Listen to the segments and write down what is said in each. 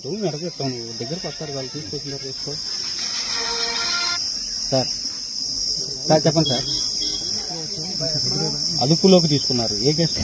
దూరం ఎడగెత్తాను దగ్గరకు వస్తారు వాళ్ళు తీసుకొచ్చినారు తీసుకో సార్ సార్ చెప్పండి సార్ అదుపులోకి తీసుకున్నారు ఏ కేసు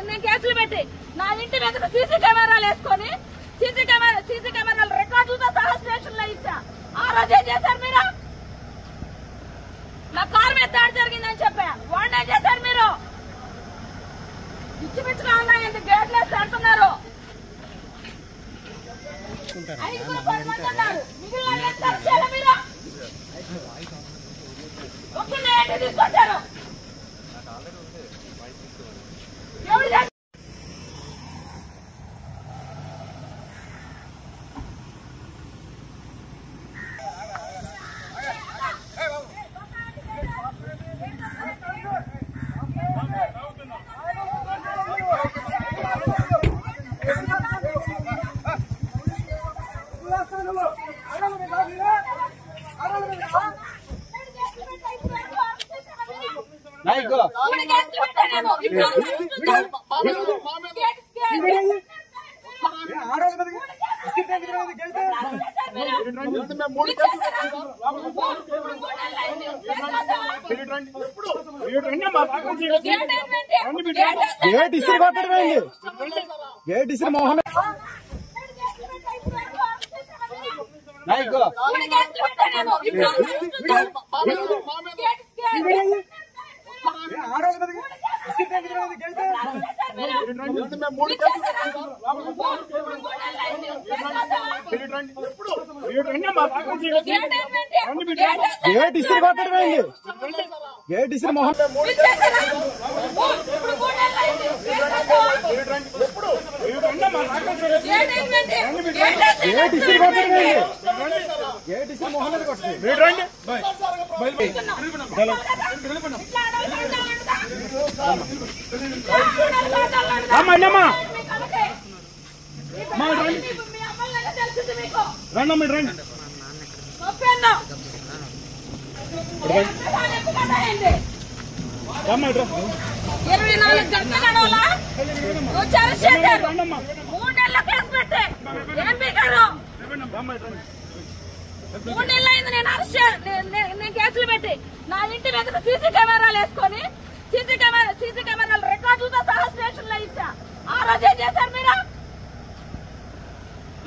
నేను కేసులు పెట్టి నా ఇంటి మీద సీసీ కెమెరాలు వేసుకొని సీసీ కెమెరాలు రికార్డులతో సహా స్టేషన్ లో ఇచ్చా. ఆ రోజు ఏం చేశారు మీరు? నా కారు మీద దాడి జరిగిందని చెప్పా. వాడిని ఏం చేశారు మీరు? పిచ్చిగా ఉన్నాయండి, గేట్లు వేసి పెడుతున్నారు. 5-10 మంది ఉన్నారు. మిగిలిన మీరు ఒక్కనే ఏంటి తీసుకొచ్చారు? మోహన్ నేను కేసులు పెట్టి నా ఇంటి మీద సీసీ కెమెరాలు వేసుకొని సీసీ కెమెరాలు రికార్డులతో సహా స్టేషన్ లో ఇచ్చా. ఆ రోజు ఏం చేశారు మీరు?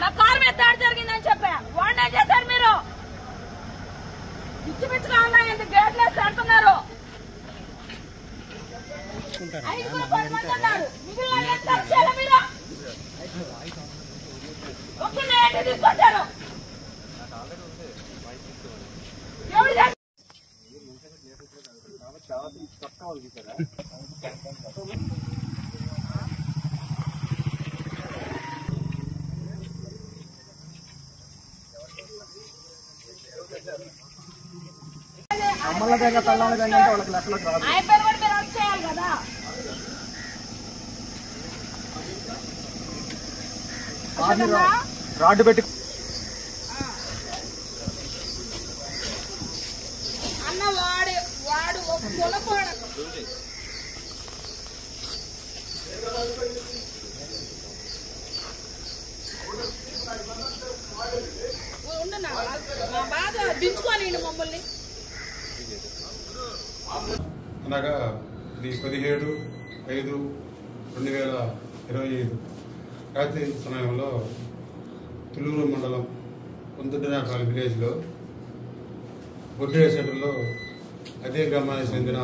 నా కారు మీద దాడి జరిగిందని చెప్పా. వాడిని ఏం చేశారు మీరు? పిచ్చిగా ఉన్నాయండి, గేట్లు వేసి పెడుతున్నారు. 5-10 మంది ఉన్నారు. మిగిలిన మీరు ఒక్కనే ఏంటి తీసుకొచ్చారు? రాడ్డు పెట్టి అన్న వాడు ఒక కులపోడు. ఉండనా మా బాధ దించుకోని మమ్మల్ని. అనగా ఇది 17/5/2025 రాత్రి సమయంలో తుళ్ళూరు మండలం కొందుడ్డనాపాలెం విలేజ్లో బొడ్డే సెంటర్లో అదే గ్రామానికి చెందిన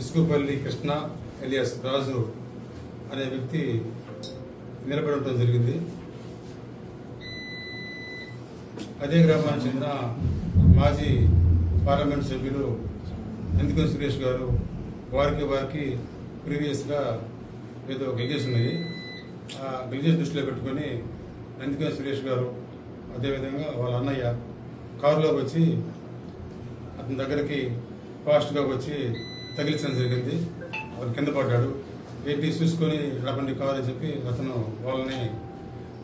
ఇసుకుపల్లి కృష్ణ ఎలియాస్ రాజు అనే వ్యక్తి నిలబడి ఉండడం జరిగింది. అదే గ్రామానికి చెందిన మాజీ పార్లమెంట్ సభ్యులు నందికొండ సురేష్ గారు వారికి ప్రీవియస్గా ఏదో గెలిజేసి ఉన్నాయి. ఆ గెలిజేసి దృష్టిలో పెట్టుకొని నందికొండ సురేష్ గారు అదేవిధంగా వాళ్ళ అన్నయ్య కారులో వచ్చి అతని దగ్గరికి ఫాస్ట్గా వచ్చి తగిలించడం జరిగింది. అతను కింద పడ్డాడు. ఏంటి చూసుకొని నడపండి కారు అని చెప్పి అతను వాళ్ళని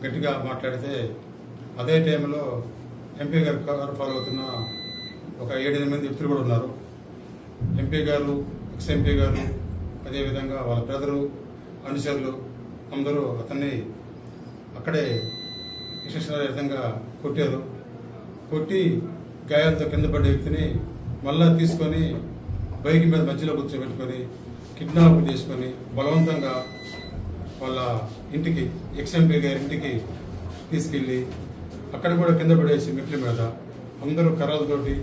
గట్టిగా మాట్లాడితే అదే టైంలో ఎంపీ గారు కారు ఫాలో అవుతున్న ఒక 7-8 మంది వ్యక్తులు కూడా ఉన్నారు. ఎంపీ గారు, ఎక్స్ ఎంపీ గారు, అదేవిధంగా వాళ్ళ బ్రదరు, అనుచరులు అందరూ అతన్ని అక్కడే విశేషంగా కొట్టారు. కొట్టి గాయాలతో కింద పడ్డ వ్యక్తిని మళ్ళా తీసుకొని బైక్ మీద మధ్యలో కూర్చోబెట్టుకొని కిడ్నాప్ చేసుకొని బలవంతంగా వాళ్ళ ఇంటికి, ఎక్స్ ఎంపీ గారి ఇంటికి తీసుకెళ్లి అక్కడ కూడా కింద పడేసి మెట్ల మీద అందరూ కర్రలతోటి,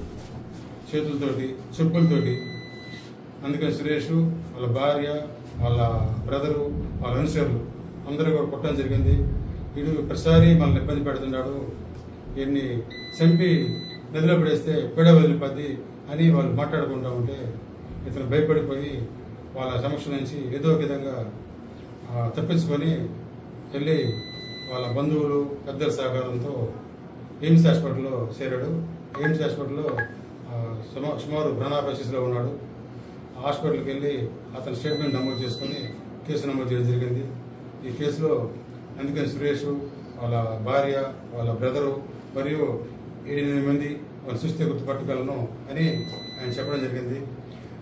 చేతులతోటి, చెప్పులతోటి అందుకని సురేష్, వాళ్ళ భార్య, వాళ్ళ బ్రదరు, వాళ్ళ అనుచరులు అందరూ కూడా కొట్టడం జరిగింది. వీడు ప్రతిసారి మనల్ని ఇబ్బంది పెడుతున్నాడు, వీడిని చంపి నదిలో పడేస్తే పీడ వదిలిపోద్ది అని వాళ్ళు మాట్లాడుకుంటూ ఉంటే ఇతను భయపడిపోయి వాళ్ళ సమక్షం నుంచి ఏదో విధంగా తప్పించుకొని వెళ్ళి వాళ్ళ బంధువులు, పెద్దల సహకారంతో ఎయిమ్స్ హాస్పిటల్లో చేరాడు. ఎయిమ్స్ హాస్పిటల్లో సుమారు ప్రాణాపాయలో ఉన్నాడు. హాస్పిటల్కి వెళ్ళి అతని స్టేట్మెంట్ నమోదు చేసుకుని కేసు నమోదు చేయడం జరిగింది. ఈ కేసులో అందుకని సురేష్, వాళ్ళ భార్య, వాళ్ళ బ్రదరు మరియు 7-8 మంది వాళ్ళు చూస్తే గుర్తుపట్టగలను అని ఆయన చెప్పడం జరిగింది.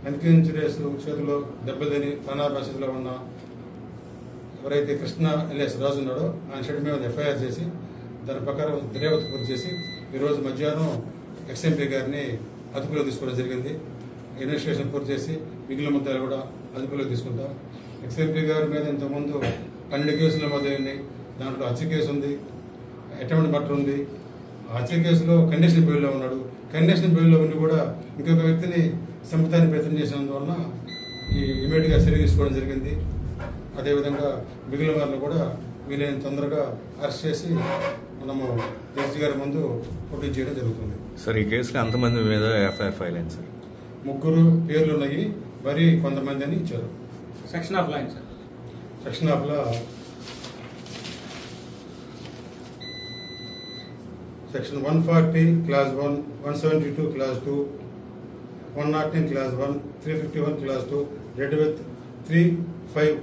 అందుకని సురేష్ చేతిలో దెబ్బలు తిని ప్రాణాపాయలో ఉన్న ఎవరైతే కృష్ణ ఎలియాస్ రాజు ఉన్నాడో ఆయన షెడ్ మీద ఎఫ్ఐఆర్ చేసి దాని ప్రకారం దర్యాప్తు పూర్తి చేసి ఈరోజు మధ్యాహ్నం ఎక్స్ఎంపీ గారిని అదుపులో తీసుకోవడం జరిగింది. ఇన్వెస్టిగేషన్ పూర్తి చేసి మిగిలిన ముద్దాలు కూడా అదుపులో తీసుకుంటాం. ఎక్స్ఎంపీ గారి మీద ఇంతకుముందు 12 కేసులు నమోదయ్యాయి. దాంట్లో హత్య కేసు ఉంది, అటెంప్ట్ మర్డర్ ఉంది. ఆ హత్య కేసులో కండిషన్ బెయిల్లో ఉన్నాడు. కండిషన్ బెయిల్లో ఉండి కూడా ఇంకొక వ్యక్తిని చంపడానికి ప్రయత్నం చేసినందువలన ఇమీడియట్గా చర్య తీసుకోవడం జరిగింది. అదేవిధంగా మిగిలిన వారిని కూడా వీలైన తొందరగా అరెస్ట్ చేసి మనము జడ్జి గారి ముందు పోటీ చేయడం జరుగుతుంది. సార్, ఈ కేసులో ఎంతమంది మీద ఎఫ్ఐఆర్ ఫైల్ అయింది సార్? 3 పేర్లు ఉన్నాయి, మరి కొంతమంది అని ఇచ్చారు. Section of line sir, section of law section 140 class 1, 172 class 2, 109 class 1, 351 class 2, red with 35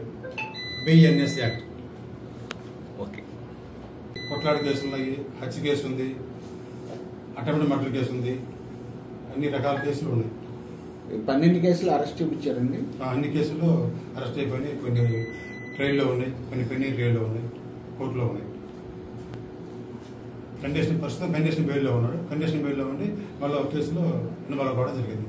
BNS act. Okay. కొట్లాడి కేసులు ఉన్నాయి, హత్య కేసు ఉంది, అటెంప్ట్ మర్డర్ కేసు ఉంది, అన్ని రకాల కేసులు ఉన్నాయి. 12 కేసులు అరెస్ట్ చూపించారండి. అన్ని కేసుల్లో అరెస్ట్ అయిపోయినాయి. కొన్ని ట్రైల్లో ఉన్నాయి, కొన్ని పెండింగ్ ట్రైల్లో ఉన్నాయి, కోర్టులో ఉన్నాయి. ప్రస్తుతం కండిషన్ బెయిల్లో ఉన్నాడు. కండిషన్ బెయిల్లో ఉండి మళ్ళీ ఒక కేసులో ఇన్వాల్వ్ అవ్వడం జరిగింది.